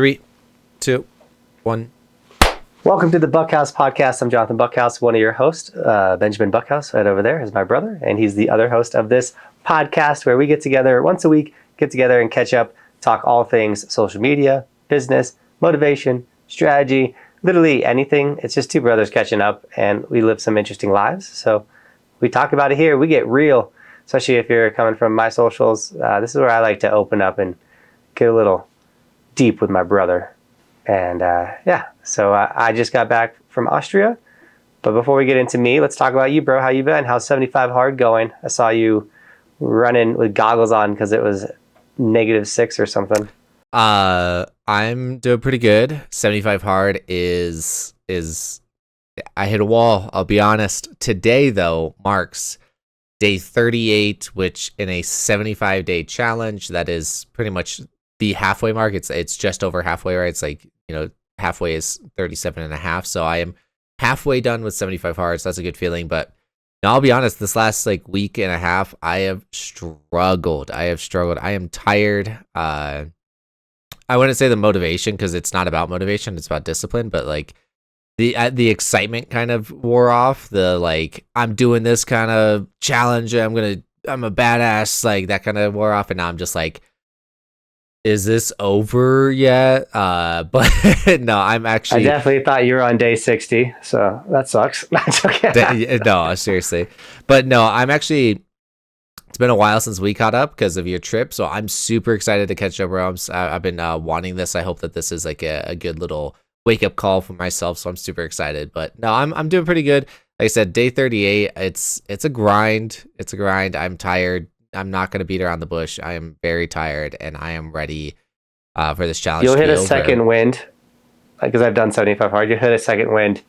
3, 2, 1. Welcome to the Buckhouse podcast. I'm Johnathan Buckhouse, one of your hosts. Benjamin Buckhouse, right over there, is my brother, and he's the other host of this podcast where we get together once a week, and catch up, talk all things social media, business, motivation, strategy, literally anything. It's just two brothers catching up, and we live some interesting lives. So we talk about it here. We get real, especially if you're coming from my socials. This is where I like to open up and get a little deep with my brother. And so I just got back from Austria. But before we get into me, let's talk about you, bro. How you been? How's 75 hard going? I saw you running with goggles on because it was -6 or something. I'm doing pretty good. 75 hard is I hit a wall, I'll be honest. Today though marks day 38, which in a 75-day challenge, that is pretty much the halfway mark. It's just over halfway, right? It's like, halfway is 37 and a half. So I am halfway done with 75 hard. So that's a good feeling. But now I'll be honest, this last week and a half, I have struggled. I am tired. I wouldn't say the motivation, because it's not about motivation. It's about discipline. But the excitement kind of wore off. I'm doing this kind of challenge. I'm a badass. That kind of wore off. And now I'm just is this over yet? But no, I'm actually... I definitely thought you were on day 60, so that sucks. That's okay. No, seriously. But no, I'm actually... It's been a while since we caught up because of your trip, so I'm super excited to catch up, bro. I've been wanting this. I hope that this is a good little wake-up call for myself, so I'm super excited. But no, I'm doing pretty good. Like I said, day 38, it's a grind. It's a grind. I'm tired. I'm not going to beat around the bush. I am very tired, and I am ready for this challenge. You'll hit a second wind, because I've done 75 hard. You'll hit a second wind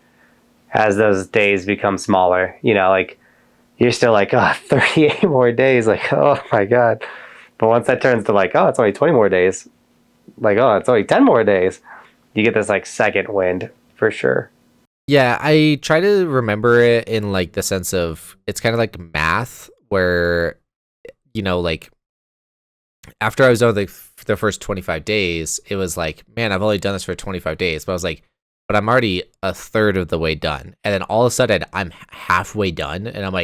as those days become smaller. You're still 38 more days. Oh my God. But once that turns to it's only 20 more days. It's only 10 more days. You get this second wind for sure. Yeah, I try to remember it in the sense of, it's kind of like math where, after I was done with the first 25 days, it was man, I've only done this for 25 days. But I was but I'm already a third of the way done. And then all of a sudden I'm halfway done. And I'm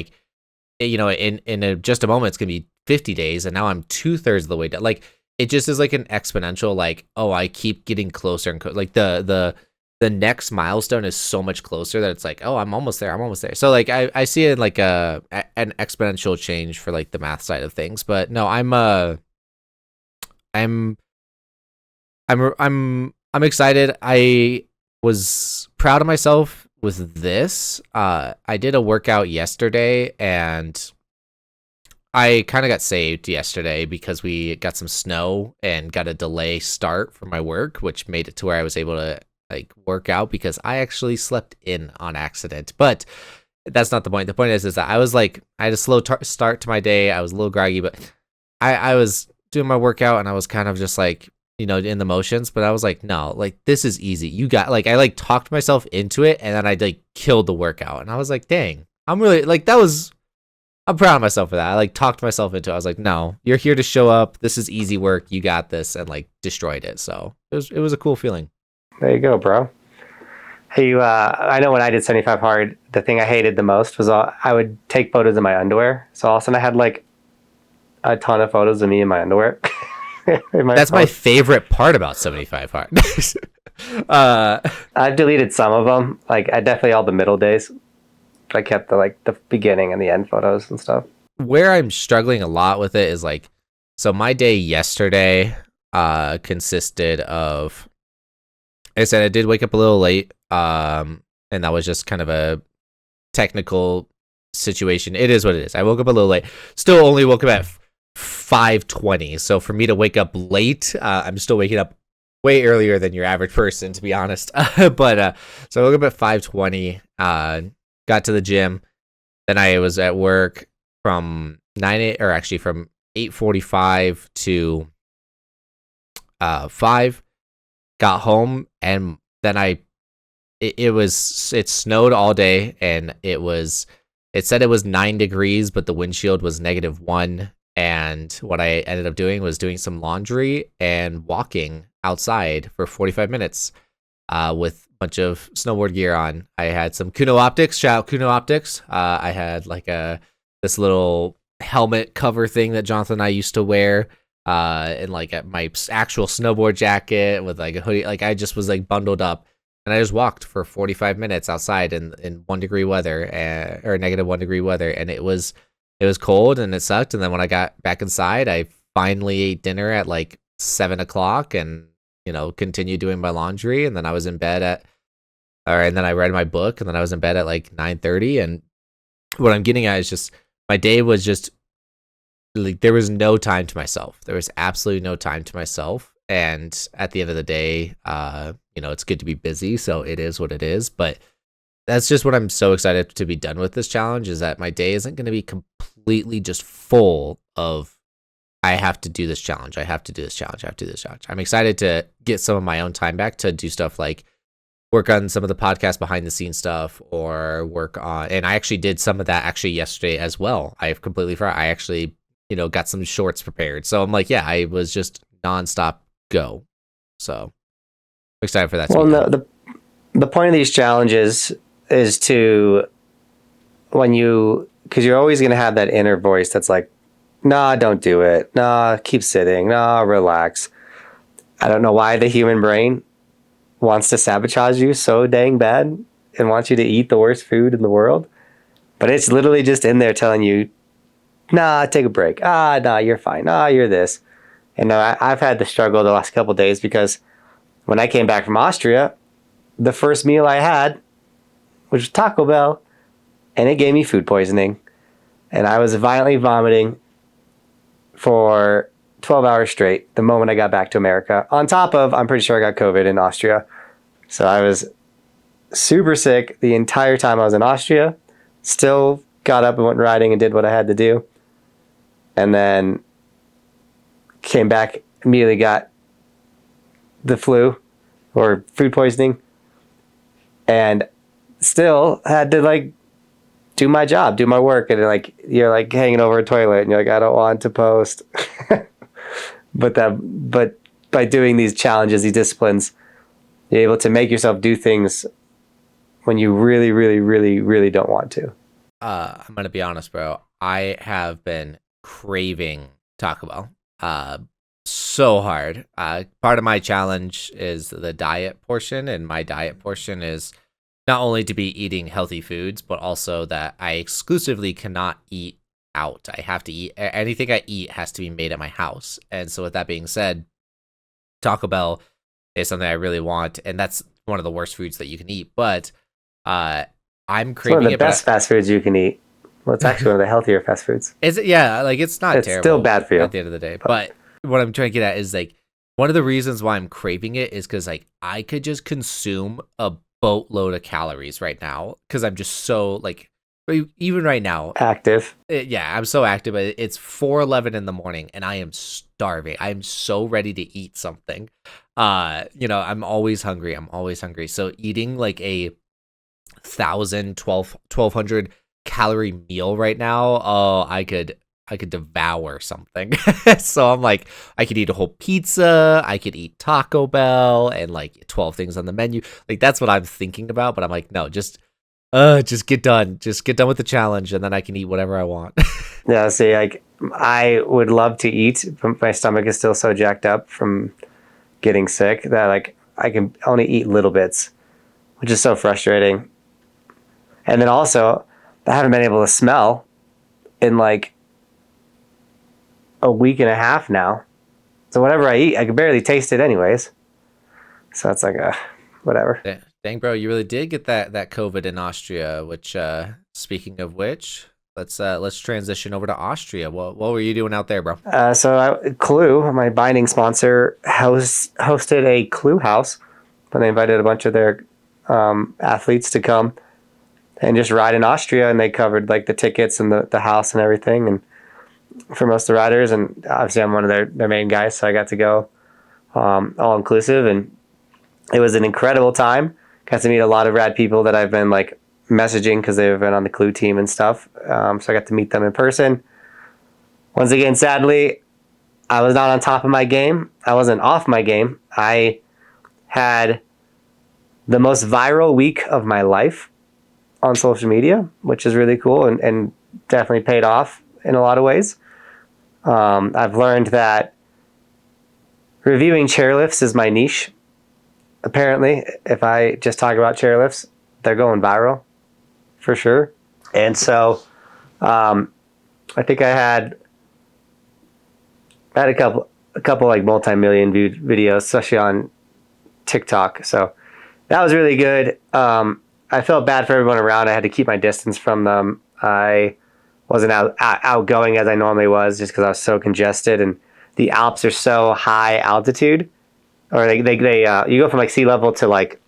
in just a moment, it's going to be 50 days. And now I'm 2/3 of the way done. It just is an exponential, I keep getting closer and the next milestone is so much closer that it's I'm almost there. So I see it an exponential change for the math side of things. But no, I'm excited. I was proud of myself with this. I did a workout yesterday, and I kind of got saved yesterday because we got some snow and got a delay start for my work, which made it to where I was able to work out, because I actually slept in on accident. But that's not the point. The point is that I was I had a slow start to my day. I was a little groggy, but I was doing my workout, and I was kind of just in the motions. But I was no, this is easy. You got I talked myself into it, and then I killed the workout. And I was dang, I'm really I'm proud of myself for that. I talked myself into it. I was no, you're here to show up. This is easy work. You got this, and destroyed it. So it was a cool feeling. There you go, bro. Hey, I know when I did 75 hard, the thing I hated the most was I would take photos in my underwear. So all of a sudden I had a ton of photos of me in my underwear. That's my favorite part about 75 hard. I've deleted some of them. I definitely all the middle days. I kept the beginning and the end photos and stuff. Where I'm struggling a lot with it is so my day yesterday consisted of, like I said, I did wake up a little late, and that was just kind of a technical situation. It is what it is. I woke up a little late. Still only woke up at 5:20. So for me to wake up late, I'm still waking up way earlier than your average person, to be honest. But so I woke up at 5:20. Got to the gym. Then I was at work from 8:45 to 5. Got home, and then it snowed all day, and it said it was 9 degrees, but the windshield was -1. And what I ended up doing was doing some laundry and walking outside for 45 minutes with a bunch of snowboard gear on. I had some Kuno Optics. Shout out Kuno Optics. I had like this little helmet cover thing that Johnathan and I used to wear. And like at my actual snowboard jacket with like a hoodie. Like I just was like bundled up, and I just walked for 45 minutes outside in 1 degree weather or negative 1 degree weather, and it was cold and it sucked. And then when I got back inside, I finally ate dinner at like 7 o'clock, and continued doing my laundry, and then I was in bed and then I read my book, and then I was in bed at like 9:30. And what I'm getting at is just my day was just like there was no time to myself. There was absolutely no time to myself. And at the end of the day, it's good to be busy, so it is what it is. But that's just what I'm so excited to be done with this challenge, is that my day isn't going to be completely just full of I have to do this challenge. I have to do this challenge. I have to do this challenge. I'm excited to get some of my own time back to do stuff like work on some of the podcast behind the scenes stuff, or work on, and I actually did some of that actually yesterday as well. I've completely forgot. I actually got some shorts prepared. So I'm like, yeah, I was just nonstop go. So I'm excited for that. Well, no, the point of these challenges is because you're always going to have that inner voice that's like, nah, don't do it. Nah, keep sitting. Nah, relax. I don't know why the human brain wants to sabotage you so dang bad and wants you to eat the worst food in the world. But it's literally just in there telling you, nah, take a break. Nah, you're fine. Nah, you're this. And I've had the struggle the last couple of days, because when I came back from Austria, the first meal I had was Taco Bell, and it gave me food poisoning. And I was violently vomiting for 12 hours straight the moment I got back to America. On top of, I'm pretty sure I got COVID in Austria. So I was super sick the entire time I was in Austria. Still got up and went riding and did what I had to do. And then came back, immediately got the flu or food poisoning, and still had to like do my job, do my work. And like, you're like hanging over a toilet and you're like, I don't want to post. But by doing these challenges, these disciplines, you're able to make yourself do things when you really, really, really, really don't want to. I'm going to be honest, bro. I have been craving Taco Bell so hard. Part of my challenge is the diet portion, and my diet portion is not only to be eating healthy foods, but also that I exclusively cannot eat out. I have to eat, anything I eat has to be made at my house. And so with that being said, Taco Bell is something I really want, and that's one of the worst foods that you can eat. But I'm craving it. It's one of the best fast foods you can eat. Well, it's actually one of the healthier fast foods. Is it? Yeah, like it's not terrible. It's still bad for you at the end of the day. But what I'm trying to get at is like one of the reasons why I'm craving it is because like I could just consume a boatload of calories right now, because I'm just so like, even right now, active. I'm so active. It's 4:11 in the morning, and I am starving. I'm so ready to eat something. I'm always hungry. So eating like a 1,200 calorie meal right now, oh, I could devour something. So I'm like, I could eat a whole pizza, I could eat Taco Bell, and like 12 things on the menu. Like that's what I'm thinking about. But I'm like, no, just get done with the challenge, and then I can eat whatever I want. Yeah, see, like I would love to eat, but my stomach is still so jacked up from getting sick that like I can only eat little bits, which is so frustrating. And then also, I haven't been able to smell in like a week and a half now. So whatever I eat, I can barely taste it anyways. So it's like whatever. Dang, bro, you really did get that COVID in Austria. Which, speaking of which, let's transition over to Austria. What were you doing out there, bro? Clue, my binding sponsor, hosted a Clue house, and they invited a bunch of their athletes to come and just ride in Austria, and they covered like the tickets and the house and everything, and for most of the riders. And obviously I'm one of their main guys, so I got to go all inclusive, and it was an incredible time. Got to meet a lot of rad people that I've been like messaging because they've been on the Clue team and stuff. So I got to meet them in person. Once again, sadly, I was not on top of my game. I wasn't off my game. I had the most viral week of my life on social media, which is really cool and definitely paid off in a lot of ways. I've learned that reviewing chairlifts is my niche. Apparently, if I just talk about chairlifts, they're going viral for sure. And so I think I had a couple like multi-million viewed videos, especially on TikTok. So that was really good. I felt bad for everyone around. I had to keep my distance from them. I wasn't outgoing as I normally was just because I was so congested. And the Alps are so high altitude, or they you go from like sea level to like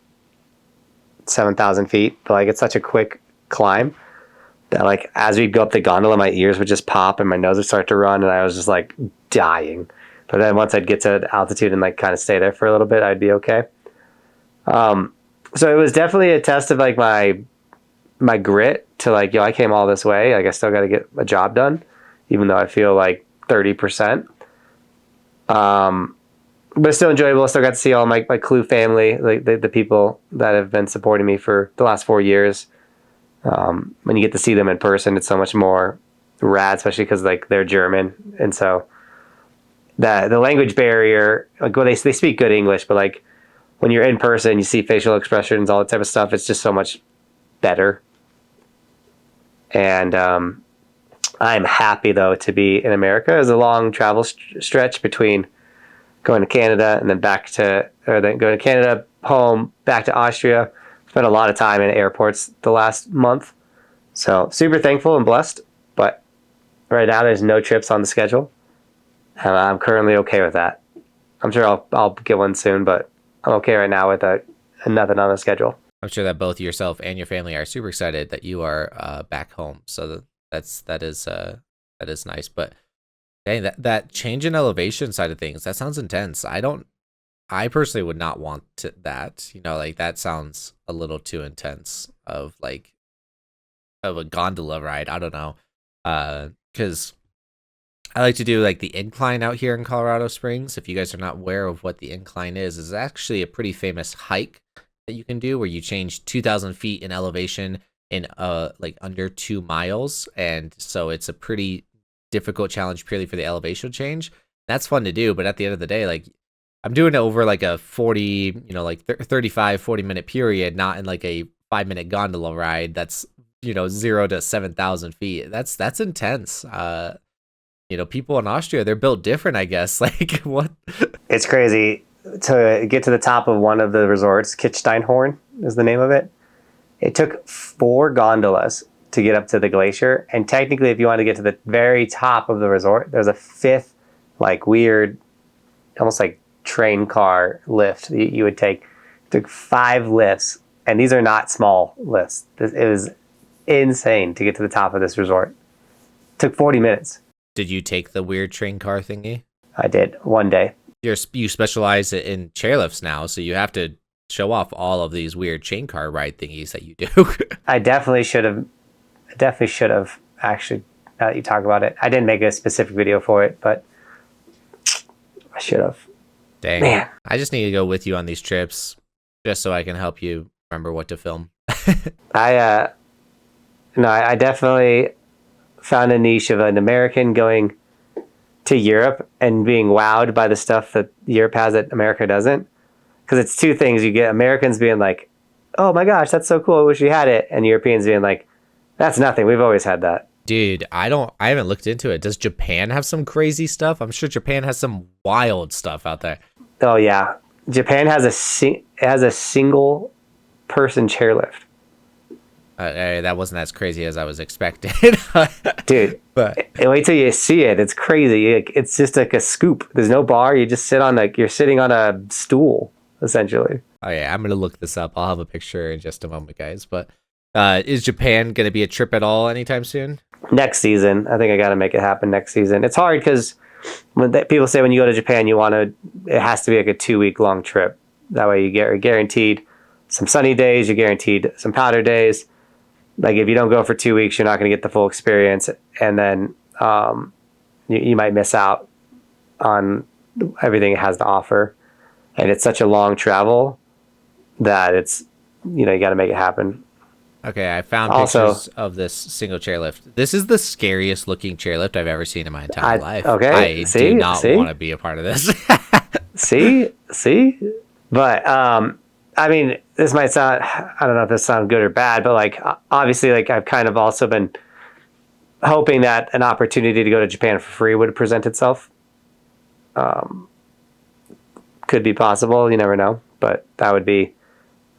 7,000 feet, but like it's such a quick climb that like as we'd go up the gondola, my ears would just pop and my nose would start to run, and I was just like dying. But then once I'd get to altitude and like kind of stay there for a little bit, I'd be okay. So it was definitely a test of like my grit to like, yo, I came all this way. Like I still got to get a job done, even though I feel like 30%. But it's still enjoyable. I still got to see all my Clue family, like the people that have been supporting me for the last 4 years. When you get to see them in person, it's so much more rad, especially because like they're German, and so the language barrier, like well, they speak good English, but like when you're in person, you see facial expressions, all that type of stuff. It's just so much better. And I'm happy though to be in America. It was a long travel stretch between going to Canada and then then going to Canada, home, back to Austria. Spent a lot of time in airports the last month. So super thankful and blessed. But right now there's no trips on the schedule. And I'm currently okay with that. I'm sure I'll get one soon, but I'm okay right now with nothing on the schedule. I'm sure that both yourself and your family are super excited that you are back home. So that is nice. But dang, that change in elevation side of things, that sounds intense. I personally would not want that. You know, like that sounds a little too intense of a gondola ride. I don't know, because I like to do like the incline out here in Colorado Springs. If you guys are not aware of what the incline is actually a pretty famous hike that you can do where you change 2,000 feet in elevation in like under 2 miles, and so it's a pretty difficult challenge purely for the elevation change. That's fun to do, but at the end of the day, like I'm doing it over like a 40, 35, 40-minute period, not in like a 5-minute gondola ride that's 0 to 7,000 feet. That's intense. People in Austria, they're built different, I guess. Like what? It's crazy to get to the top of one of the resorts. Kitzsteinhorn is the name of it. It took 4 gondolas to get up to the glacier, and technically, if you want to get to the very top of the resort, there's a 5th, like weird, almost like train car lift that you would take. It took 5 lifts, and these are not small lifts. It was insane to get to the top of this resort. It took 40 minutes. Did you take the weird train car thingy? I did one day. You specialize in chairlifts now, so you have to show off all of these weird chain car ride thingies that you do. I definitely should have. Actually, now that you talk about it. I didn't make a specific video for it, but I should have. Dang. Man. I just need to go with you on these trips just so I can help you remember what to film. I definitely found a niche of an American going to Europe and being wowed by the stuff that Europe has that America doesn't. Because it's 2 things. You get Americans being like, oh my gosh, that's so cool, I wish we had it. And Europeans being like, that's nothing, we've always had that. Dude, I haven't looked into it. Does Japan have some crazy stuff? I'm sure Japan has some wild stuff out there. Oh yeah. Japan has a single person chairlift. That wasn't as crazy as I was expecting. Dude, but wait till you see it. It's crazy. It's just like a scoop. There's no bar. You just you're sitting on a stool, essentially. Oh yeah, I'm going to look this up. I'll have a picture in just a moment, guys. But is Japan going to be a trip at all anytime soon? Next season. I think I got to make it happen next season. It's hard because people say when you go to Japan, it has to be like a 2-week long trip. That way you're guaranteed some sunny days. You're guaranteed some powder days. Like if you don't go for 2 weeks, you're not going to get the full experience, and then you might miss out on everything it has to offer. And it's such a long travel that it's, you got to make it happen. Okay, I found Also, pictures of this single chairlift. This is the scariest looking chairlift I've ever seen in my entire life. Okay, I do not want to be a part of this. see, but I mean, this might sound, I don't know if this sounds good or bad, but like obviously, like I've kind of also been hoping that an opportunity to go to Japan for free would present itself. Could be possible, you never know, but that would be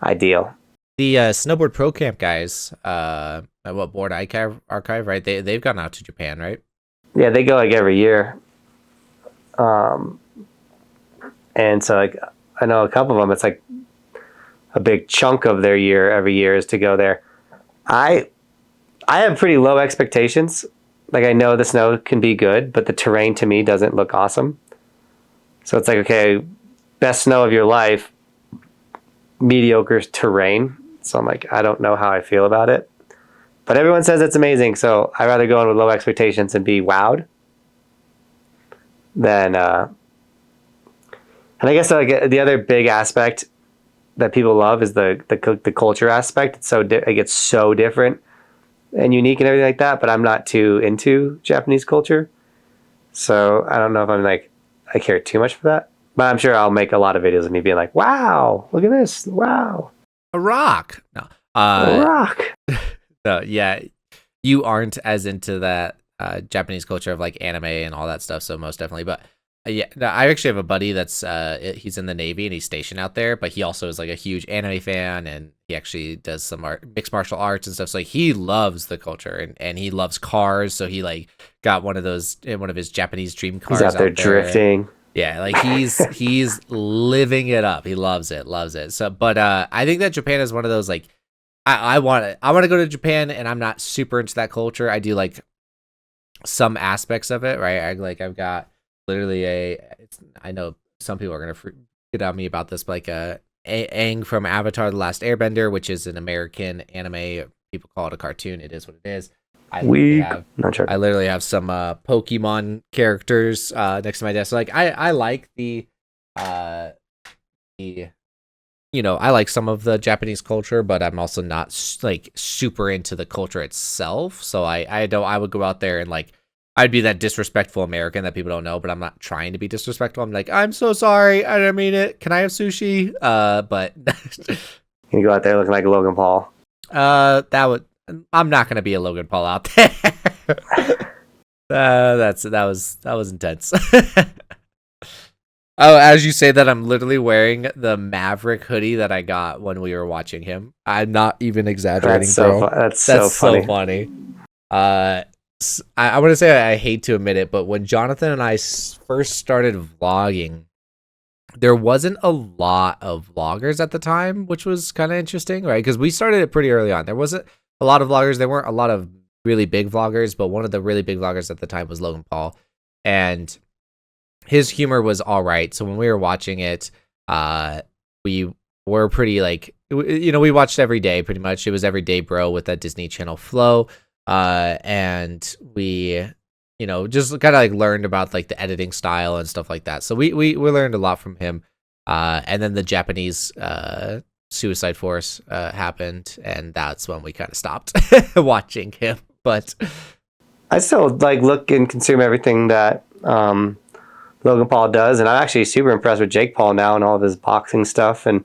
ideal. The Snowboard Pro Camp guys, what Board Archive, right? They've gone out to Japan, right? Yeah, they go like every year. And so like I know a couple of them, it's like a big chunk of their year every year is to go there. I have pretty low expectations. Like I know the snow can be good, but the terrain to me doesn't look awesome. So it's like, okay, best snow of your life, mediocre terrain. So I'm like, I don't know how I feel about it. But everyone says it's amazing, so I'd rather go in with low expectations and be wowed than and I guess like the other big aspect that people love is the culture aspect. It's it gets so different and unique and everything like that, but I'm not too into Japanese culture. So I don't know if I care too much for that. But I'm sure I'll make a lot of videos of me being like, wow, look at this. Wow. A rock. No. A rock. No, yeah. You aren't as into that Japanese culture of like anime and all that stuff, so most definitely. But yeah, no, I actually have a buddy that's he's in the Navy and he's stationed out there, but he also is like a huge anime fan and he actually does some mixed martial arts and stuff. So like he loves the culture and he loves cars. So he like got one of his Japanese dream cars. He's out there drifting. Yeah, like he's living it up. He loves it. So, but I think that Japan is one of those like I want to go to Japan, and I'm not super into that culture. I do like some aspects of it, right? I've got literally I know some people are gonna get on me about this, but like Aang from Avatar: The Last Airbender, which is an American anime. People call it a cartoon. It is what it is. I literally have some Pokemon characters next to my desk. So, like I like I like some of the Japanese culture, but I'm also not like super into the culture itself. So I would go out there and like I'd be that disrespectful American that people don't know, but I'm not trying to be disrespectful. I'm like, I'm so sorry, I didn't mean it. Can I have sushi? But you go out there looking like Logan Paul. I'm not gonna be a Logan Paul out there. That was intense. Oh, as you say that, I'm literally wearing the Maverick hoodie that I got when we were watching him. I'm not even exaggerating, bro. That's so funny. I want to say I hate to admit it, but when Johnathan and I first started vlogging, there wasn't a lot of vloggers at the time, which was kind of interesting, right? Because we started it pretty early on. There wasn't a lot of vloggers. There weren't a lot of really big vloggers, but one of the really big vloggers at the time was Logan Paul, and his humor was all right. So when we were watching it, we were pretty like, we watched every day pretty much. It was every day, bro, with that Disney Channel flow, and we just kind of like learned about like the editing style and stuff like that. So we learned a lot from him, and then the Japanese Suicide Force happened, and that's when we kind of stopped watching him. But I still like look and consume everything that Logan Paul does, and I'm actually super impressed with Jake Paul now and all of his boxing stuff. And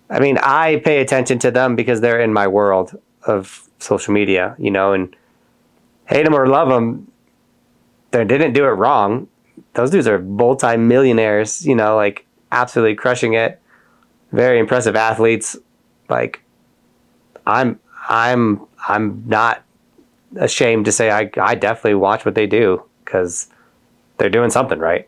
I mean, I pay attention to them because they're in my world of social media, and hate them or love them, they didn't do it wrong. Those dudes are multi-millionaires, like absolutely crushing it. Very impressive athletes. Like I'm not ashamed to say I definitely watch what they do because they're doing something right.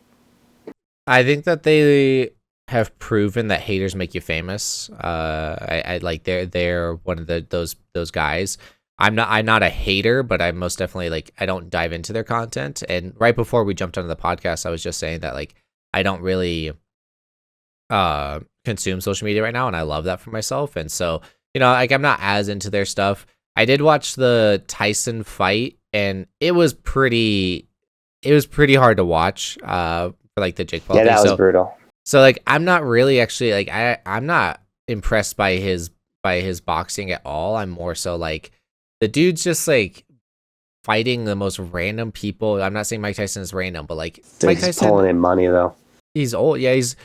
I think that they have proven that haters make you famous. I like they're one of those guys. I'm not a hater, but I'm most definitely like I don't dive into their content. And right before we jumped onto the podcast, I was just saying that like I don't really consume social media right now, and I love that for myself. And so like I'm not as into their stuff. I did watch the Tyson fight, and it was pretty it was pretty hard to watch for like the Jake Paul Yeah, thing. that was brutal. So like I'm not really actually like I'm not impressed by his boxing at all. I'm more so like the dude's just like fighting the most random people. I'm not saying Mike Tyson is random, but like Dude, Mike he's Tyson, pulling in money though. he's old. Yeah, he's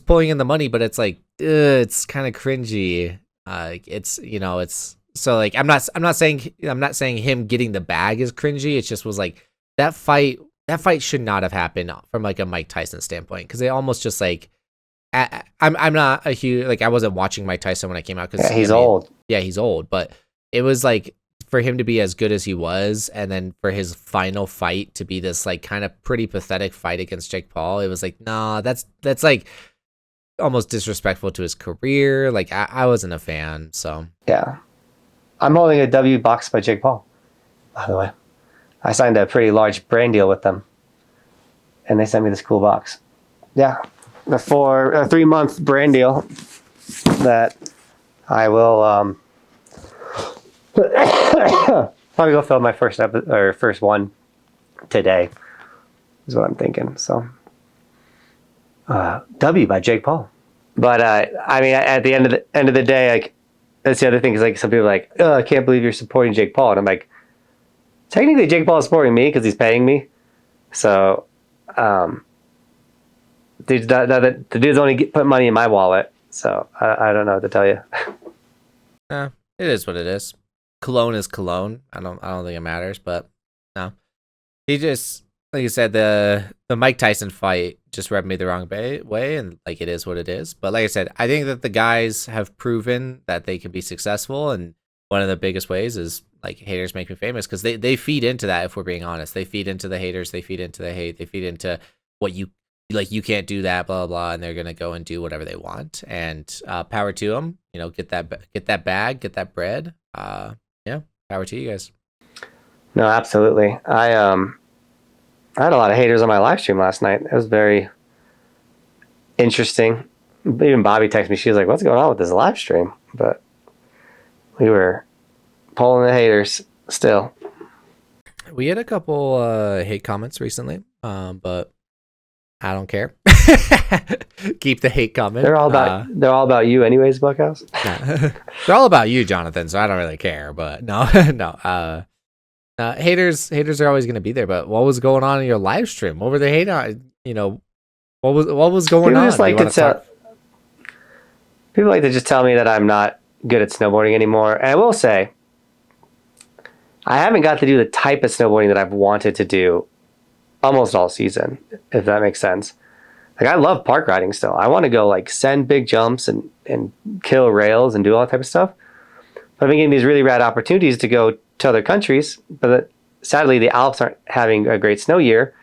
pulling in the money, but it's like it's kind of cringy. It's it's so like I'm not saying him getting the bag is cringy. It just was like that fight should not have happened from like a Mike Tyson standpoint, because it almost just like I'm not a huge, like I wasn't watching Mike Tyson when I came out because Yeah, he's old. Yeah, he's old, but it was like for him to be as good as he was, and then for his final fight to be this like kind of pretty pathetic fight against Jake Paul, it was like, nah, that's like almost disrespectful to his career. Like I wasn't a fan. So Yeah. I'm holding a W box by Jake Paul, by the way. I signed a pretty large brand deal with them, and they sent me this cool box. Yeah. For a 3-month brand deal that I will probably go film my first one today, is what I'm thinking. So W by Jake Paul. But I mean, at the end of the day, like, that's the other thing, is like some people are like, oh, I can't believe you're supporting Jake Paul, and I'm like, technically Jake Paul is supporting me because he's paying me. So the dude's only put money in my wallet, so I don't know what to tell you. it is what it is. Cologne is cologne. I don't think it matters, but no, he just, like you said, the Mike Tyson fight just rubbed me the wrong way, and like it is what it is. But like I said, I think that the guys have proven that they can be successful, and one of the biggest ways is like haters make me famous, because they feed into that. If we're being honest, they feed into the haters, they feed into the hate, they feed into what you like. You can't do that, blah blah blah, and they're gonna go and do whatever they want. And power to them. Get that bag, get that bread. Yeah, power to you guys. No, absolutely. I had a lot of haters on my live stream last night. It was very interesting. Even Bobby texted me. She was like, "What's going on with this live stream?" But we were pulling the haters still. We had a couple hate comments recently, but I don't care. Keep the hate comment. They're all about you, anyways, Buckhouse. They're all about you, Johnathan. So I don't really care. But no, no. Haters are always going to be there. But what was going on in your live stream? What were they hating on? What was going People on? Just like people like to just tell me that I'm not good at snowboarding anymore. And I will say, I haven't got to do the type of snowboarding that I've wanted to do almost all season, if that makes sense. Like, I love park riding still. I want to go like send big jumps and kill rails and do all that type of stuff. But I've been getting these really rad opportunities to go to other countries, but sadly the Alps aren't having a great snow year.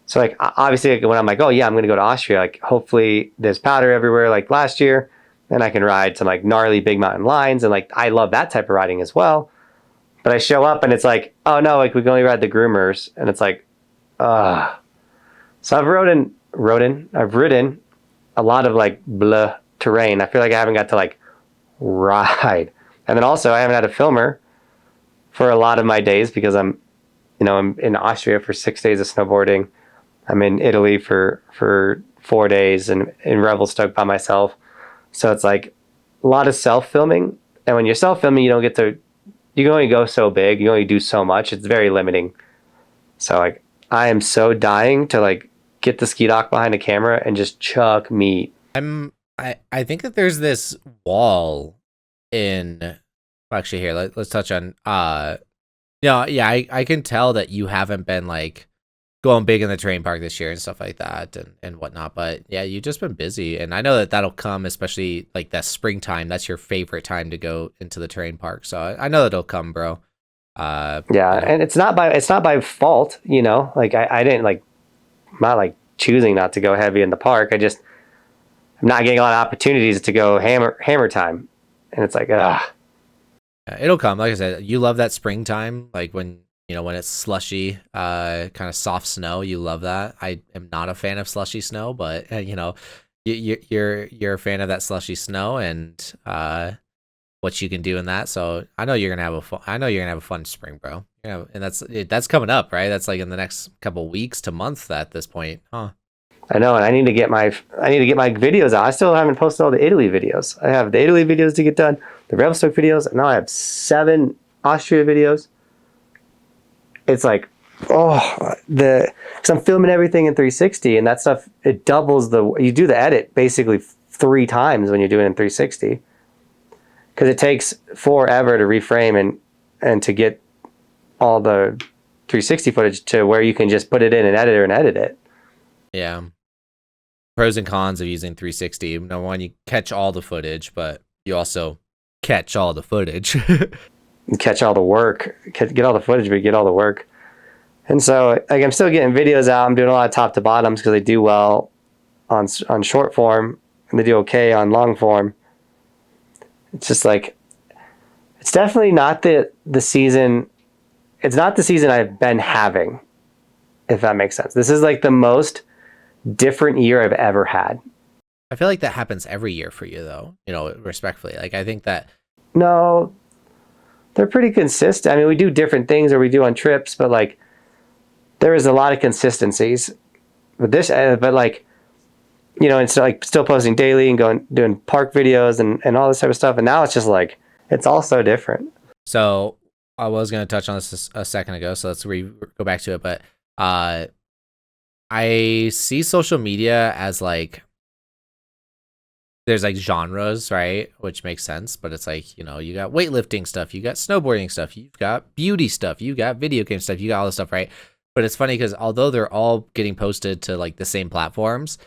So like, obviously, like, when I'm like, oh yeah, I'm going to go to Austria, like hopefully there's powder everywhere like last year, and I can ride some like gnarly big mountain lines, and like I love that type of riding as well. But I show up and it's like, oh no, like we can only ride the groomers, and it's like, so I've ridden a lot of like blah terrain. I feel like I haven't got to like ride. And then also I haven't had a filmer for a lot of my days, because I'm in Austria for 6 days of snowboarding. I'm in Italy for 4 days and in Revelstoke by myself. So it's like a lot of self-filming. And when you're self-filming, you can only go so big. You only do so much. It's very limiting. So like, I am so dying to like get the ski dock behind a camera and just chuck meat. I think that there's this wall in, actually here, let's touch on I can tell that you haven't been like going big in the terrain park this year and stuff like that and whatnot, but yeah, you've just been busy, and I know that that'll come, especially like that springtime. That's your favorite time to go into the terrain park, so I know that'll come, bro. And it's not by fault, like I didn't like, I'm not like choosing not to go heavy in the park. I'm not getting a lot of opportunities to go hammer time, and it's like it'll come. Like I said, you love that springtime, like when it's slushy, kind of soft snow. You love that. I am not a fan of slushy snow, but you're a fan of that slushy snow and what you can do in that. So I know you're gonna have a fun spring, bro. Yeah, and that's coming up, right? That's like in the next couple weeks to month at this point, huh? I know, and I need to get my videos out. I still haven't posted all the Italy videos. I have the Italy videos to get done, the Revelstoke videos, and now I have 7 Austria videos. It's like, because I'm filming everything in 360, and that stuff, it doubles you do the edit basically 3 times when you're doing it in 360, because it takes forever to reframe and to get all the 360 footage to where you can just put it in an editor and edit it. Yeah. Pros and cons of using 360. Number one, you catch all the footage, but you also catch all the footage. You catch all the work, get all the footage, but you get all the work. And so, like, I'm still getting videos out. I'm doing a lot of top to bottoms because they do well on short form, and they do okay on long form. It's just like, it's definitely not the season. It's not the season I've been having, if that makes sense. This is like the most different year I've ever had. I feel like that happens every year for you, though, respectfully. Like, I think that... No, they're pretty consistent. I mean, we do different things, or we do on trips, but like, there is a lot of consistencies. But like, it's like still posting daily and doing park videos and all this type of stuff. And now it's just like, it's all so different. So I was going to touch on this a second ago, so let's go back to it. But I see social media as like, there's like genres, right? Which makes sense, but it's like, you got weightlifting stuff, you got snowboarding stuff, you've got beauty stuff, you got video game stuff, you got all this stuff, right? But it's funny because although they're all getting posted to like the same platforms,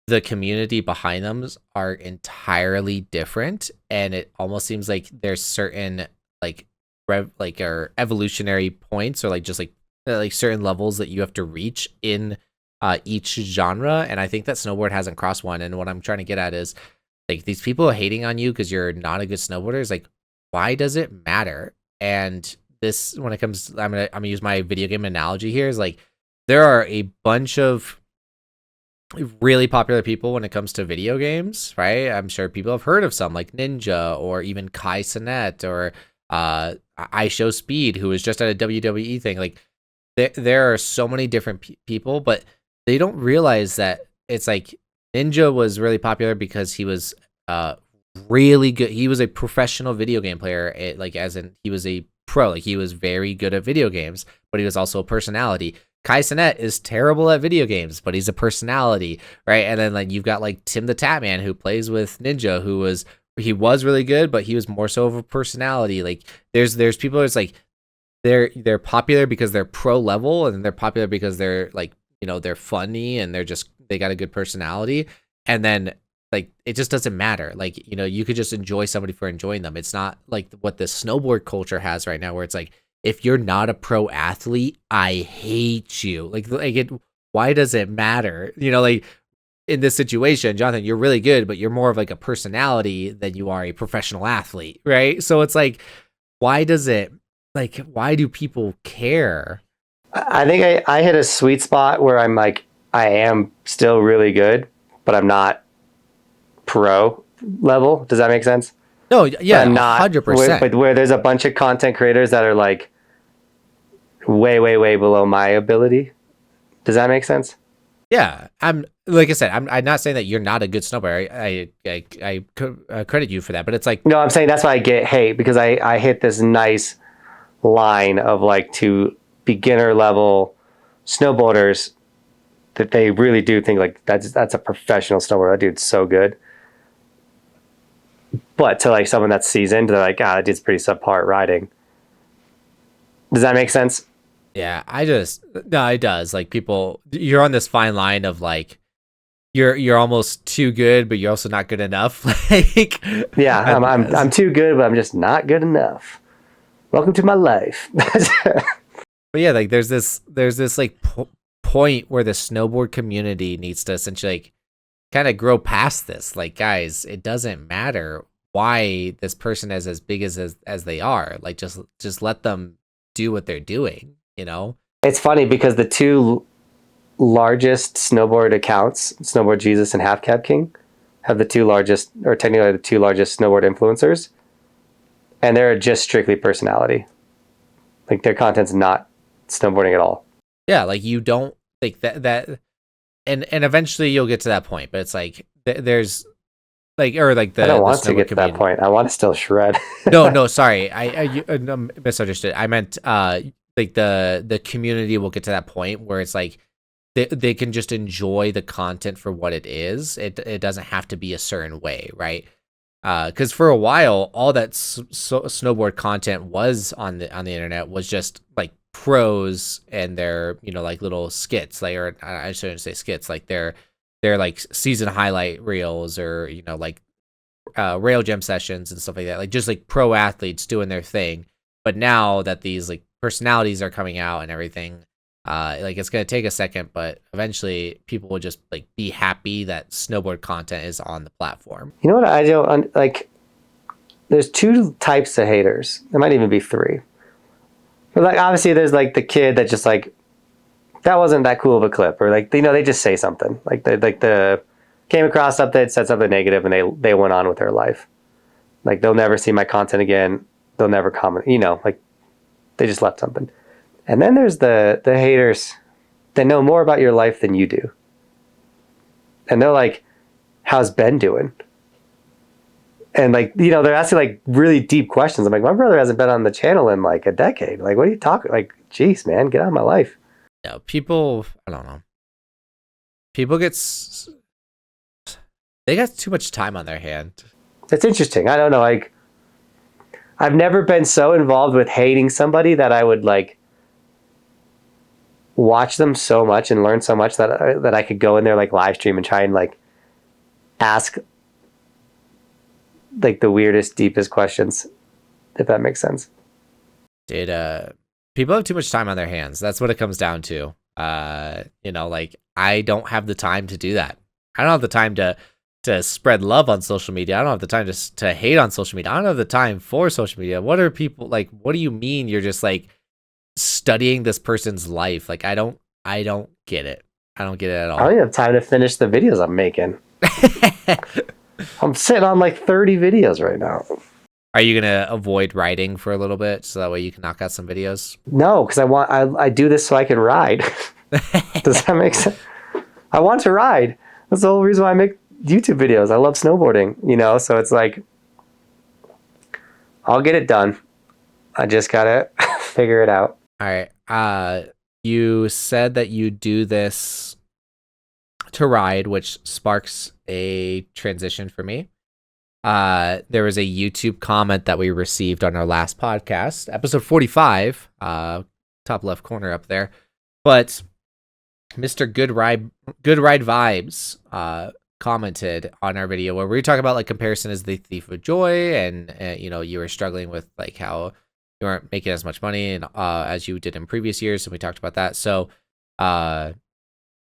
the community behind them are entirely different, and it almost seems like there's certain like or evolutionary points, or like just like certain levels that you have to reach in each genre. And I think that snowboard hasn't crossed one. And what I'm trying to get at is, like, these people hating on you because you're not a good snowboarder is like, why does it matter? And this, when it comes, I'm gonna use my video game analogy here, is like, there are a bunch of really popular people when it comes to video games, right? I'm sure people have heard of some, like Ninja, or even Kai Cenat, or I Show Speed, who was just at a WWE thing. Like, there are so many different people, but they don't realize that it's like, Ninja was really popular because he was really good. He was a professional video game player, as in he was a pro. Like, he was very good at video games, but he was also a personality. Kai Cenat is terrible at video games, but he's a personality, right? And then like you've got like Tim the Tatman, who plays with Ninja, he was really good, but he was more so of a personality. Like, there's people that's like, they're popular because they're pro level, and they're popular because they're like, they're funny, and they got a good personality. And then like, it just doesn't matter. Like, you could just enjoy somebody for enjoying them. It's not like what the snowboard culture has right now, where it's like, if you're not a pro athlete, I hate you. Why does it matter? Like, in this situation, Johnathan, you're really good, but you're more of like a personality than you are a professional athlete, right? So it's like, why do people care? I think I hit a sweet spot where I'm like, I am still really good, but I'm not pro level. Does that make sense? No, yeah, I'm not 100%. But where there's a bunch of content creators that are like way, way, way below my ability. Does that make sense? Yeah, I'm like I said, I'm not saying that you're not a good snowboarder. I credit you for that, but it's like, no, I'm saying that's why I get hate, because I hit this nice line of like, to beginner level snowboarders that they really do think like that's a professional snowboarder. That dude's so good. But to like someone that's seasoned, they're like, that dude's pretty subpar at riding. Does that make sense? Yeah, no, it does. Like, people, you're on this fine line of like, you're almost too good, but you're also not good enough. Like, yeah, I'm too good, but I'm just not good enough. Welcome to my life. But yeah, like, there's this like point where the snowboard community needs to essentially like kind of grow past this. Like, guys, it doesn't matter why this person is as big as they are. Like, just let them do what they're doing. It's funny because the 2 largest snowboard accounts, Snowboard Jesus and Half Cab King, have the 2 largest, or technically the 2 largest snowboard influencers, and they're just strictly personality. Like their content's not snowboarding at all. Yeah, like you don't like that and eventually you'll get to that point, but it's like there's like or like I don't the want to snowboard get to that community. point. I want to still shred. No, sorry, I misunderstood. I meant like the community will get to that point where it's like they can just enjoy the content for what it is. It doesn't have to be a certain way, right? Because for a while, all that snowboard content was on the internet was just like pros and their like little skits, like or I shouldn't say skits, like their like season highlight reels or like rail jam sessions and stuff like that, like just like pro athletes doing their thing. But now that these like personalities are coming out and everything, like it's gonna take a second, but eventually people will just like be happy that snowboard content is on the platform. You know what I don't like? There's two types of haters. There might even be three. But like obviously there's like the kid that just like that wasn't that cool of a clip, or like they just say something like the came across something, said something negative, and they went on with their life. Like they'll never see my content again. They'll never comment. Like they just left something. And then there's the haters that know more about your life than you do. And they're like, how's Ben doing? And like, they're asking like really deep questions. I'm like, my brother hasn't been on the channel in like a decade. Like, what are you talking? Like, geez, man, get out of my life. Yeah, people, I don't know. People they got too much time on their hand. It's interesting. I don't know. Like, I've never been so involved with hating somebody that I would like watch them so much and learn so much that I could go in there like live stream and try and like ask like the weirdest, deepest questions, if that makes sense. Dude, people have too much time on their hands. That's what it comes down to. Like I don't have the time to do that. I don't have the time to spread love on social media. I don't have the time to hate on social media. I don't have the time for social media. What are people like? What do you mean you're just like studying this person's life? Like I don't get it. I don't get it at all. I don't even have time to finish the videos I'm making. I'm sitting on like 30 videos right now. Are you gonna avoid writing for a little bit so that way you can knock out some videos? No, because I do this so I can ride. Does that make sense? I want to ride. That's the whole reason why I make YouTube videos. I love snowboarding, so it's like I'll get it done. I just gotta figure it out. All right. You said that you do this to ride, which sparks a transition for me. There was a YouTube comment that we received on our last podcast, episode 45, top left corner up there. But Mr. Good Ride Vibes commented on our video where we were talking about like comparison is the thief of joy, and you were struggling with like how you weren't making as much money and as you did in previous years, and we talked about that. So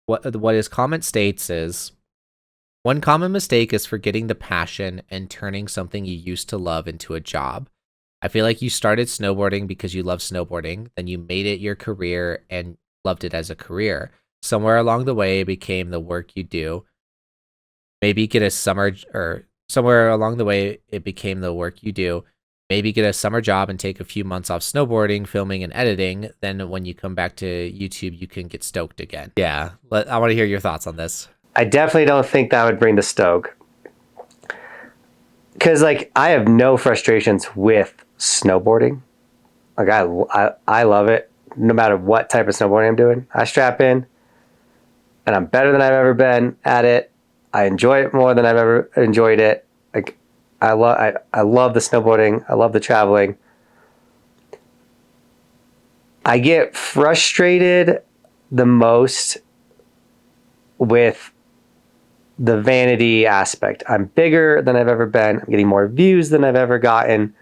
what his comment states is, one common mistake is forgetting the passion and turning something you used to love into a job. I feel like you started snowboarding because you love snowboarding, then you made it your career and loved it as a career. Somewhere along the way, it became the work you do. Maybe get a summer, or somewhere along the way, it became the work you do. Maybe get a summer job and take a few months off snowboarding, filming, and editing. Then when you come back to YouTube, you can get stoked again. Yeah, I want to hear your thoughts on this. I definitely don't think that would bring the stoke. Because like I have no frustrations with snowboarding. Like I love it. No matter what type of snowboarding I'm doing, I strap in and I'm better than I've ever been at it. I enjoy it more than I've ever enjoyed it. Like I love the snowboarding. I love the traveling. I get frustrated the most with the vanity aspect. I'm bigger than I've ever been. I'm getting more views than I've ever gotten.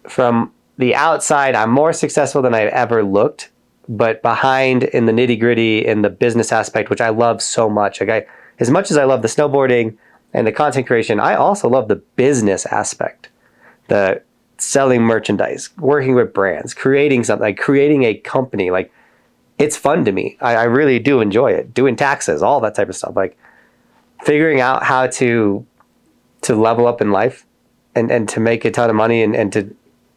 From the outside, I'm more successful than I've ever looked, but behind in the nitty gritty, in the business aspect, which I love so much. Like as much as I love the snowboarding and the content creation, I also love the business aspect, the selling merchandise, working with brands, creating something, like creating a company. Like it's fun to me. I really do enjoy it. Doing taxes, all that type of stuff. Like figuring out how to level up in life and to make a ton of money and to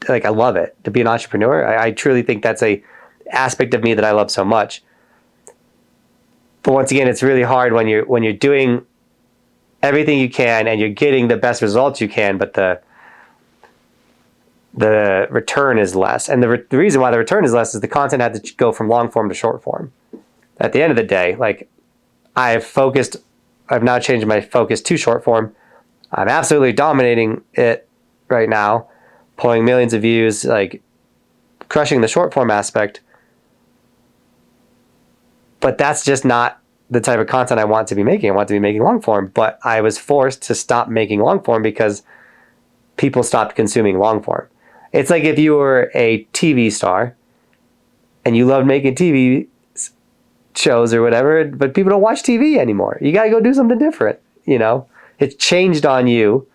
like I love it to be an entrepreneur. I truly think that's a aspect of me that I love so much. But once again, it's really hard when you're doing everything you can and you're getting the best results you can, but the return is less. And the reason why the return is less is the content had to go from long form to short form. At the end of the day, like I've now changed my focus to short form. I'm absolutely dominating it right now, pulling millions of views, like crushing the short form aspect. But that's just not the type of content I want to be making. I want to be making long form, but I was forced to stop making long form because people stopped consuming long form. It's like if you were a TV star and you loved making TV shows or whatever, but people don't watch TV anymore. You got to go do something different, you know? It's changed on you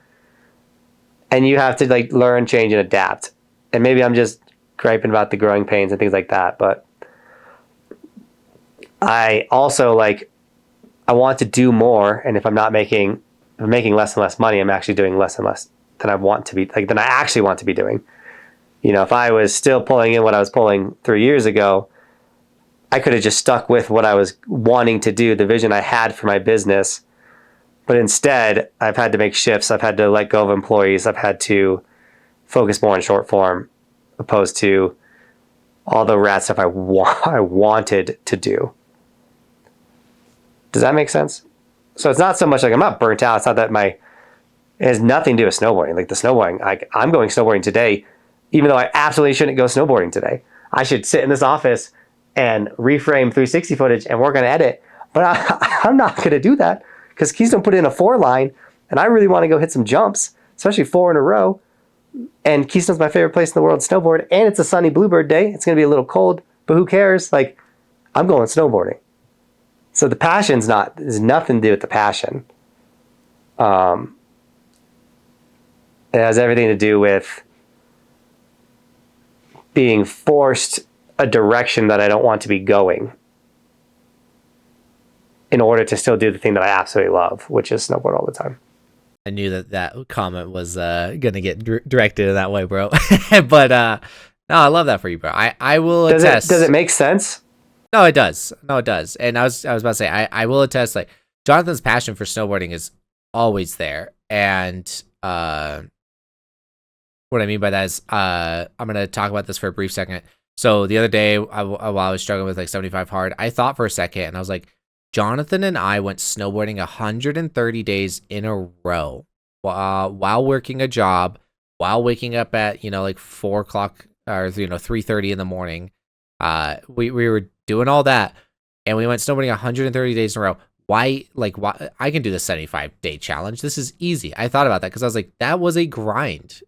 and you have to like learn, change, and adapt. And maybe I'm just griping about the growing pains and things like that, but I also like, I want to do more. And if I'm making less and less money, I'm actually doing less and less than than I actually want to be doing. You know, if I was still pulling in what I was pulling 3 years ago, I could have just stuck with what I was wanting to do, the vision I had for my business. But instead, I've had to make shifts. I've had to let go of employees. I've had to focus more on short form opposed to all the rat stuff I wanted to do. Does that make sense? So it's not so much like I'm not burnt out. It's not that it has nothing to do with snowboarding. Like the snowboarding, I'm going snowboarding today, even though I absolutely shouldn't go snowboarding today. I should sit in this office and reframe 360 footage and work on edit. But I'm not going to do that because Keystone put in a 4 line and I really want to go hit some jumps, especially 4 in a row. And Keystone's my favorite place in the world to snowboard. And it's a sunny Bluebird day. It's going to be a little cold, but who cares? Like, I'm going snowboarding. So the passion's there's nothing to do with the passion. It has everything to do with being forced a direction that I don't want to be going in order to still do the thing that I absolutely love, which is snowboard all the time. I knew that comment was going to get directed in that way, bro. But no, I love that for you, bro. I will attest. Does it make sense? No, it does. And I was about to say, I will attest, like, Jonathan's passion for snowboarding is always there. And what I mean by that is I'm going to talk about this for a brief second. So the other day, while I was struggling with like 75 hard, I thought for a second and I was like, Johnathan and I went snowboarding 130 days in a row while working a job, while waking up at, like 4 o'clock or, 3:30 in the morning. We were doing all that and we went snowboarding 130 days in a row. Why I can do the 75-day challenge. This is easy. I thought about that because I was like, that was a grind.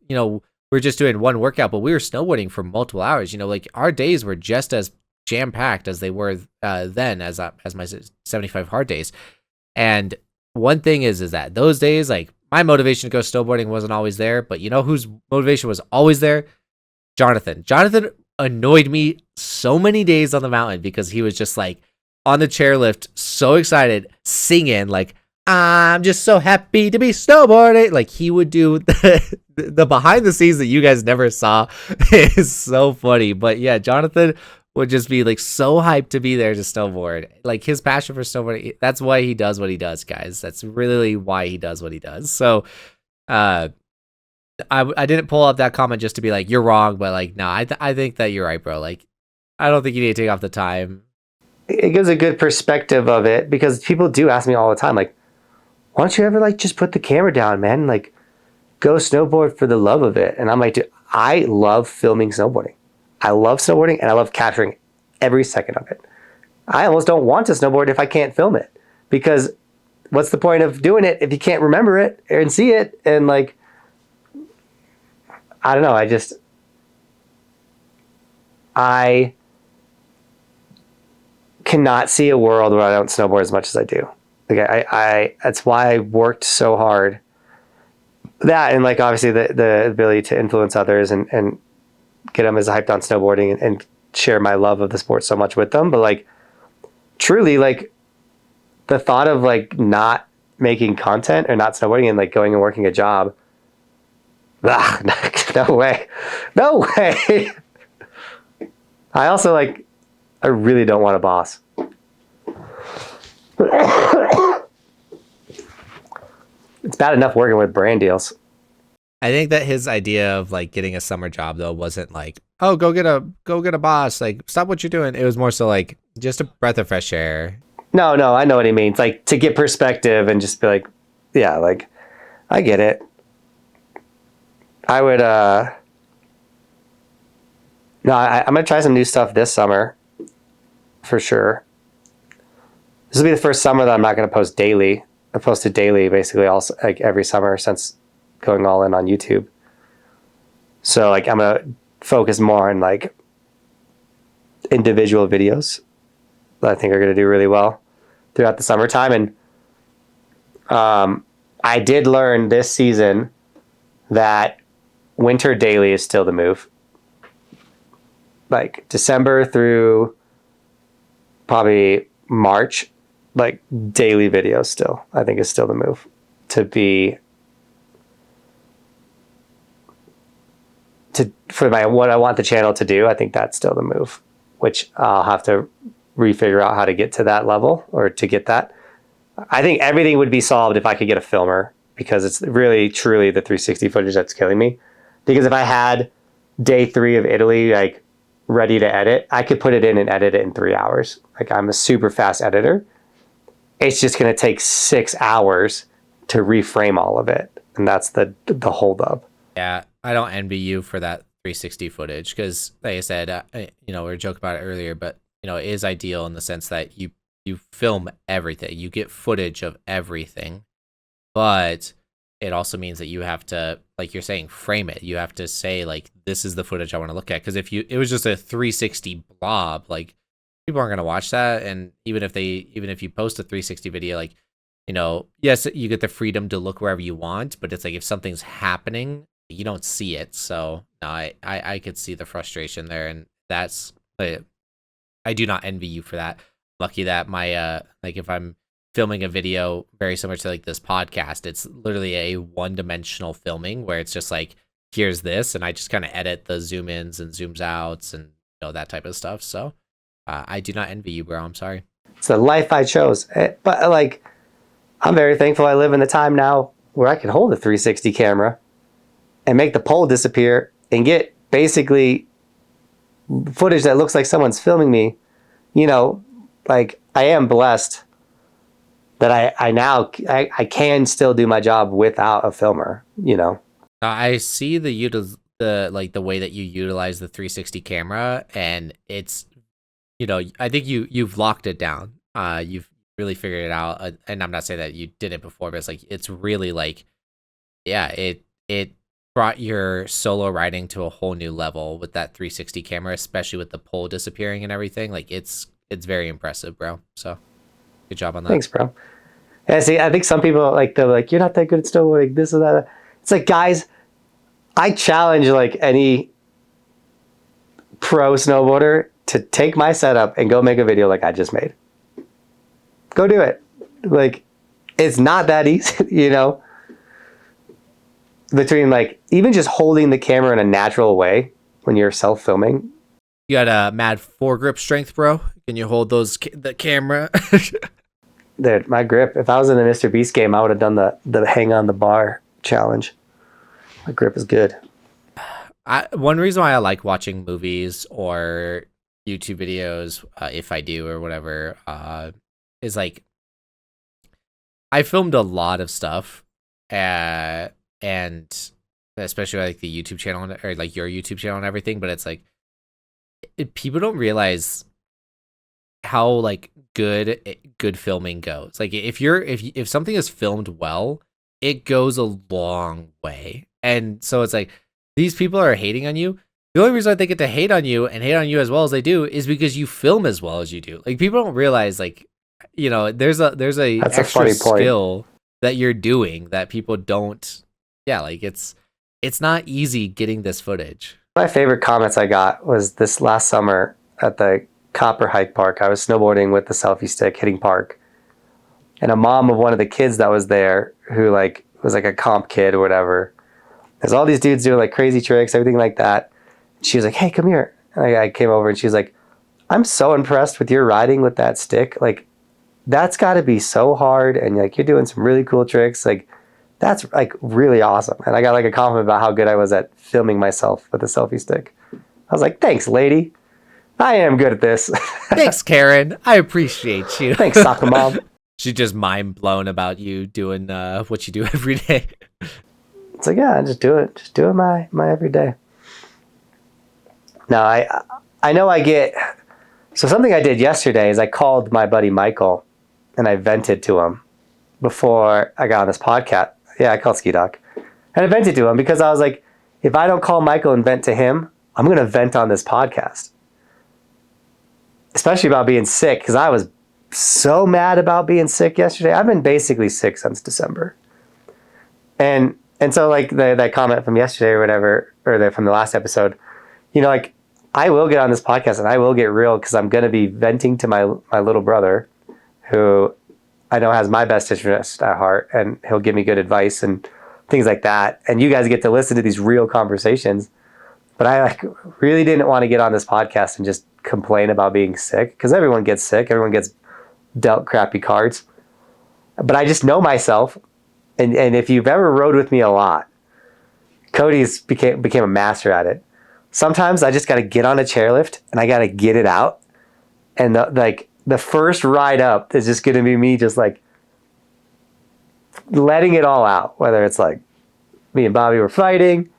We're just doing one workout, but we were snowboarding for multiple hours. Like our days were just as jam-packed as they were then as my 75 hard days. And one thing is that those days, like my motivation to go snowboarding wasn't always there, but whose motivation was always there? Johnathan. Johnathan annoyed me so many days on the mountain because he was just like on the chairlift, so excited, singing like, I'm just so happy to be snowboarding. Like he would do the behind the scenes that you guys never saw. Is so funny. But yeah, Johnathan would just be like so hyped to be there to snowboard. Like his passion for snowboarding, that's why he does what he does, guys. That's really why he does what he does. So I didn't pull up that comment just to be like, you're wrong, but like, no, I think that you're right, bro. Like, I don't think you need to take off the time. It gives a good perspective of it because people do ask me all the time, like, why don't you ever like just put the camera down, man? Like, go snowboard for the love of it. And I'm like, dude, I love filming snowboarding. I love snowboarding and I love capturing every second of it. I almost don't want to snowboard if I can't film it because what's the point of doing it if you can't remember it and see it? And like, I don't know. I cannot see a world where I don't snowboard as much as I do. Like I that's why I worked so hard. That and like obviously the ability to influence others and get them as hyped on snowboarding and share my love of the sport so much with them. But like truly like the thought of like not making content or not snowboarding and like going and working a job No way. No way. I also like, I really don't want a boss. It's bad enough working with brand deals. I think that his idea of like getting a summer job though wasn't like, oh, go get a boss, like stop what you're doing. It was more so like just a breath of fresh air. No, I know what he means. Like to get perspective and just be like, yeah, like I get it. I would no, I'm gonna try some new stuff this summer for sure. This will be the first summer that I'm not gonna post daily. I posted daily basically also like every summer since going all in on YouTube. So like I'm gonna focus more on like individual videos that I think are gonna do really well throughout the summertime. And I did learn this season that winter daily is still the move. Like December through probably March, like daily videos still, I think is still the move to be for what I want the channel to do. I think that's still the move, which I'll have to refigure out how to get to that level or to get that. I think everything would be solved if I could get a filmer, because it's really truly the 360 footage that's killing me. Because if I had day 3 of Italy like ready to edit, I could put it in and edit it in 3 hours. Like I'm a super fast editor. It's just going to take 6 hours to reframe all of it, and that's the holdup. Yeah, I don't envy you for that 360 footage because, like I said, we were joking about it earlier, but it is ideal in the sense that you film everything, you get footage of everything, but it also means that you have to, like you're saying, frame it. You have to say like, this is the footage I want to look at. Because if it was just a 360 blob, like people aren't going to watch that. And even if you post a 360 video, like, yes, you get the freedom to look wherever you want, but it's like if something's happening, you don't see it. So no, I could see the frustration there, and that's I do not envy you for that. Lucky that my like if I'm filming a video very similar to like this podcast, it's literally a one-dimensional filming where it's just like, here's this, and I just kind of edit the zoom ins and zooms outs and that type of stuff. So I do not envy you, bro. I'm sorry. It's the life I chose, but like I'm very thankful I live in the time now where I can hold a 360 camera and make the pole disappear and get basically footage that looks like someone's filming me. Like I am blessed that I can still do my job without a filmer. I see the way that you utilize the 360 camera, and it's I think you've locked it down. You've really figured it out, and I'm not saying that you did it before, but it's like it's really like, yeah, it brought your solo riding to a whole new level with that 360 camera, especially with the pole disappearing and everything. Like it's very impressive, bro. So good job on that. Thanks, bro. Yeah, see, I think some people they're like, you're not that good at snowboarding, this or that. It's like, guys, I challenge like any pro snowboarder to take my setup and go make a video like I just made. Go do it. Like, it's not that easy, Between like even just holding the camera in a natural way when you're self-filming. You got a mad foregrip strength, bro. Can you hold the camera? Dude, my grip. If I was in a Mr. Beast game, I would have done the hang on the bar challenge. My grip is good. One reason why I like watching movies or YouTube videos, if I do or whatever, is like I filmed a lot of stuff, and especially like the YouTube channel or like your YouTube channel and everything. But it's like people don't realize how like good filming goes. Like if something is filmed well, it goes a long way. And so it's like these people are hating on you. The only reason they get to hate on you and hate on you as well as they do is because you film as well as you do. Like people don't realize like there's a That's extra a funny skill point that you're doing that people don't. Yeah, like it's not easy getting this footage. My favorite comments I got was this last summer at the Copper Hike Park. I was snowboarding with the selfie stick hitting park, and a mom of one of the kids that was there who like was like a comp kid or whatever There's all these dudes doing like crazy tricks, everything like that. She was like, hey, come here. And I came over and she's like, I'm so impressed with your riding with that stick. Like, that's got to be so hard. And like, you're doing some really cool tricks. Like, that's like really awesome. And I got like a compliment about how good I was at filming myself with a selfie stick. I was like, thanks, lady. I am good at this. Thanks, Karen. I appreciate you. Thanks, soccer mom. She's just mind blown about you doing what you do every day. It's like, yeah, just do it. Just do it my everyday. Now, I know I get... So something I did yesterday is I called my buddy Michael and I vented to him before I got on this podcast. Yeah, I called Ski Doc. And I vented to him because I was like, if I don't call Michael and vent to him, I'm going to vent on this podcast. Especially about being sick, because I was so mad about being sick yesterday. I've been basically sick since December. And so like that comment from yesterday or whatever, or from the last episode, you know, like I will get on this podcast and I will get real because I'm going to be venting to my little brother who I know has my best interest at heart, and he'll give me good advice and things like that. And you guys get to listen to these real conversations. But I like really didn't want to get on this podcast and just complain about being sick, because everyone gets sick. Everyone gets dealt crappy cards. But I just know myself. And if you've ever rode with me a lot, Cody's became a master at it. Sometimes I just got to get on a chairlift and I got to get it out. And the first ride up is just going to be me just like letting it all out. Whether it's like me and Bobby were fighting,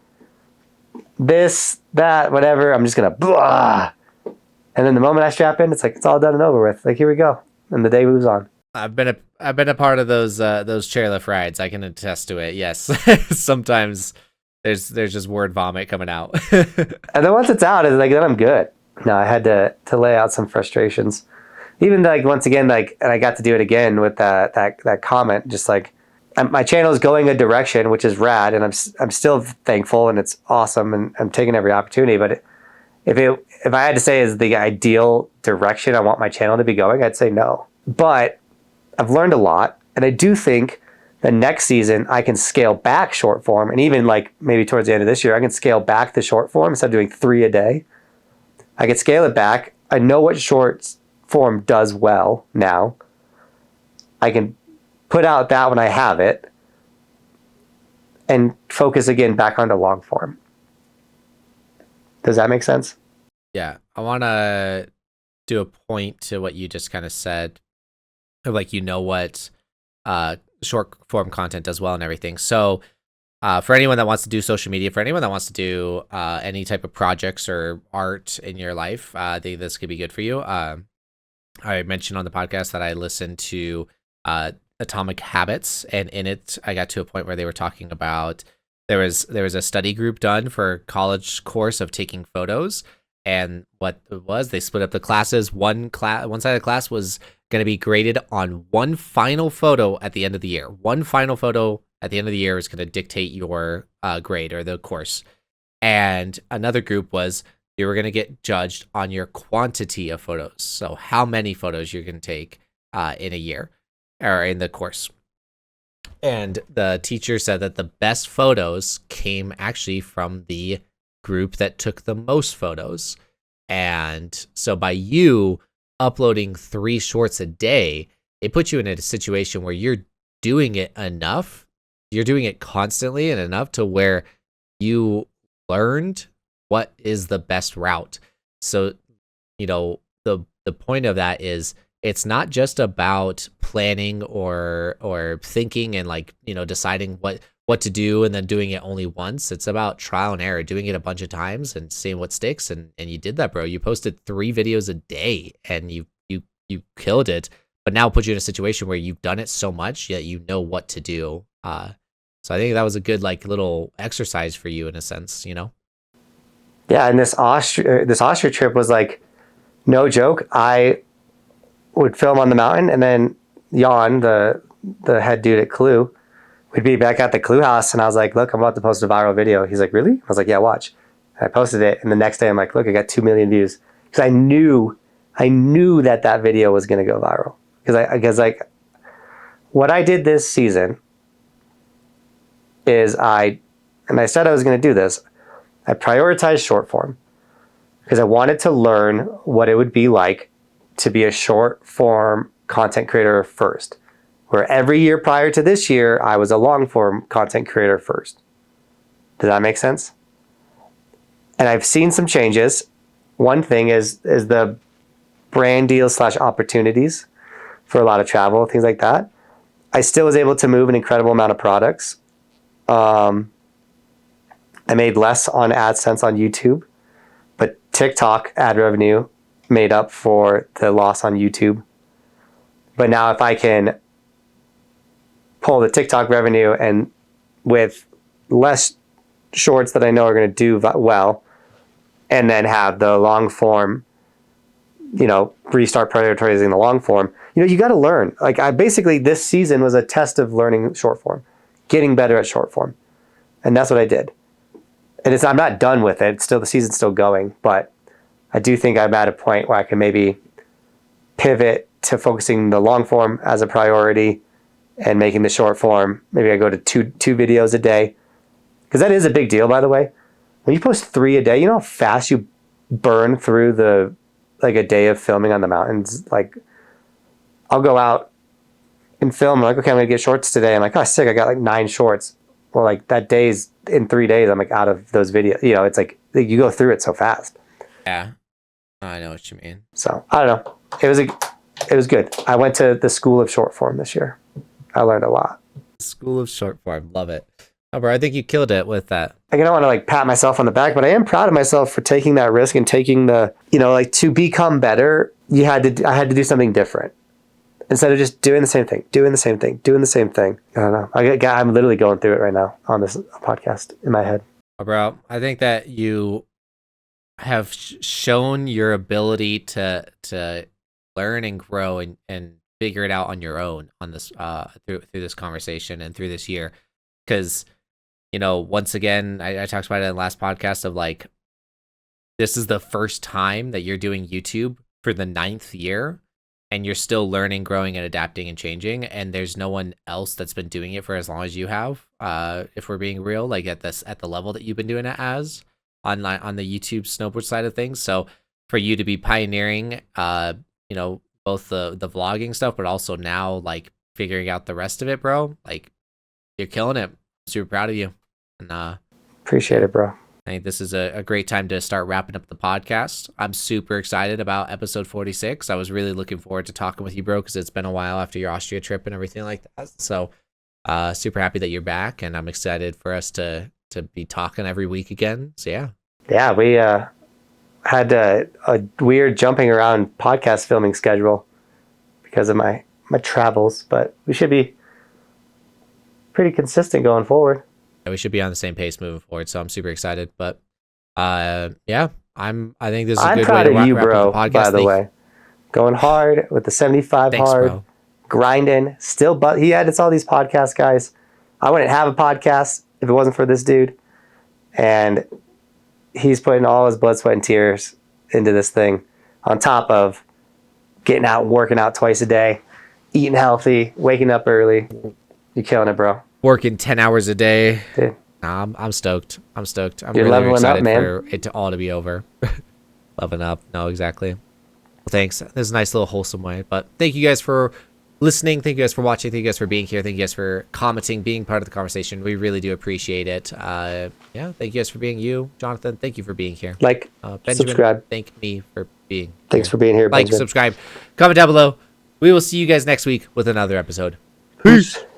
this, that, whatever. I'm just going to blah. And then the moment I strap in, it's like, it's all done and over with. Like, here we go. And the day moves on. I've been a part of those chairlift rides. I can attest to it. Yes. Sometimes there's just word vomit coming out. And then once it's out, it's like, then I'm good. No, I had to lay out some frustrations. Even like, once again, like, and I got to do it again with that comment, just like, my channel is going a direction, which is rad. And I'm still thankful and it's awesome. And I'm taking every opportunity. But if I had to say is the ideal direction I want my channel to be going, I'd say no. But I've learned a lot, and I do think that next season I can scale back short form, and even like maybe towards the end of this year, I can scale back the short form instead of doing 3 a day. I could scale it back. I know what short form does well now. I can put out that when I have it and focus again back onto long form. Does that make sense? Yeah, I want to do a point to what you just kind of said. Like, you know what short form content does well and everything. So for anyone that wants to do social media, for anyone that wants to do any type of projects or art in your life, I think this could be good for you. I mentioned on the podcast that I listened to Atomic Habits, and in it I got to a point where they were talking about there was a study group done for a college course of taking photos. And what it was, they split up the classes. One side of the class was going to be graded on one final photo at the end of the year. One final photo at the end of the year is going to dictate your grade or the course. And another group was you were going to get judged on your quantity of photos. So how many photos you're going to take in a year or in the course. And the teacher said that the best photos came actually from the group that took the most photos. And so by you uploading 3 shorts a day, it puts you in a situation where you're doing it enough, you're doing it constantly and enough to where you learned what is the best route. So, you know, the point of that is it's not just about planning or thinking and like, you know, deciding what to do and then doing it only once. It's about trial and error, doing it a bunch of times and seeing what sticks. And you did that, bro. You posted 3 videos a day and you killed it, but now it puts you in a situation where you've done it so much that you know what to do. So I think that was a good like little exercise for you in a sense, you know? Yeah. And this Austria trip was like, no joke. I would film on the mountain, and then Jan, the head dude at Clue, we'd be back at the Clue house, and I was like, look, I'm about to post a viral video. He's like, really? I was like, yeah, watch. And I posted it, and the next day I'm like, look, I got 2 million views. Because I knew that video was going to go viral. Because like, what I did this season is I and I said I was going to do this, I prioritized short form because I wanted to learn what it would be like to be a short form content creator first. Where every year prior to this year, I was a long form content creator first. Does that make sense? And I've seen some changes. One thing is the brand deals / opportunities for a lot of travel, things like that. I still was able to move an incredible amount of products. I made less on AdSense on YouTube, but TikTok ad revenue made up for the loss on YouTube. But now if I can pull the TikTok revenue and with less shorts that I know are going to do well, and then have the long form, restart prioritizing the long form, you got to learn. Like this season was a test of learning short form, getting better at short form. And that's what I did. And I'm not done with it. The season's still going, but I do think I'm at a point where I can maybe pivot to focusing the long form as a priority and making the short form. Maybe I go to two videos a day, because that is a big deal, by the way. When you post 3 a day, you know how fast you burn through a day of filming on the mountains. Like, I'll go out and film. I'm like, okay, I'm gonna get shorts today. I'm like, oh, sick! I got like 9 shorts. Well, like that day's in 3 days. I'm like out of those videos. It's like you go through it so fast. Yeah, I know what you mean. So I don't know. It was good. I went to the school of short form this year. I learned a lot. School of short form, love it. Oh, bro, I think you killed it with that. I don't want to pat myself on the back, but I am proud of myself for taking that risk and taking to become better. I had to do something different instead of just doing the same thing. I don't know. I'm literally going through it right now on this podcast in my head. Oh, bro, I think that you have shown your ability to learn and grow and figure it out on your own on this through this conversation and through this year, because once again I talked about it in the last podcast of like, this is the first time that you're doing YouTube for the 9th year, and you're still learning, growing, and adapting and changing, and there's no one else that's been doing it for as long as you have, if we're being real, like at the level that you've been doing it as on the YouTube snowboard side of things. So for you to be pioneering both the vlogging stuff, but also now like figuring out the rest of it, bro, like you're killing it. Super proud of you. And appreciate it, bro. I think this is a great time to start wrapping up the podcast. I'm super excited about episode 46. I was really looking forward to talking with you, bro, because it's been a while after your Austria trip and everything like that. So super happy that you're back, and I'm excited for us to be talking every week again. So yeah, we had a weird jumping around podcast filming schedule because of my travels, but we should be pretty consistent going forward. Yeah, we should be on the same pace moving forward, so I'm super excited. But I think this is a good way to wrap up the podcast. By the way, going hard with the 75 hard, bro. Grinding, but he edits all these podcasts, guys. I wouldn't have a podcast if it wasn't for this dude, and he's putting all his blood, sweat, and tears into this thing, on top of getting out and working out twice a day, eating healthy, waking up early. You're killing it, bro. Working 10 hours a day. Dude. I'm stoked. I'm You're really excited up, man. for it to all to be over. Leveling up. No, exactly. Well, thanks. This is a nice little wholesome way. But thank you guys for listening. Thank you guys for watching. Thank you guys for being here. Thank you guys for commenting, being part of the conversation. We really do appreciate it. Thank you guys for being you. Jonathan, thank you for being here. Benjamin, subscribe. Thank me for being Thanks for being here, Benjamin. Subscribe, comment down below. We will see you guys next week with another episode. Peace.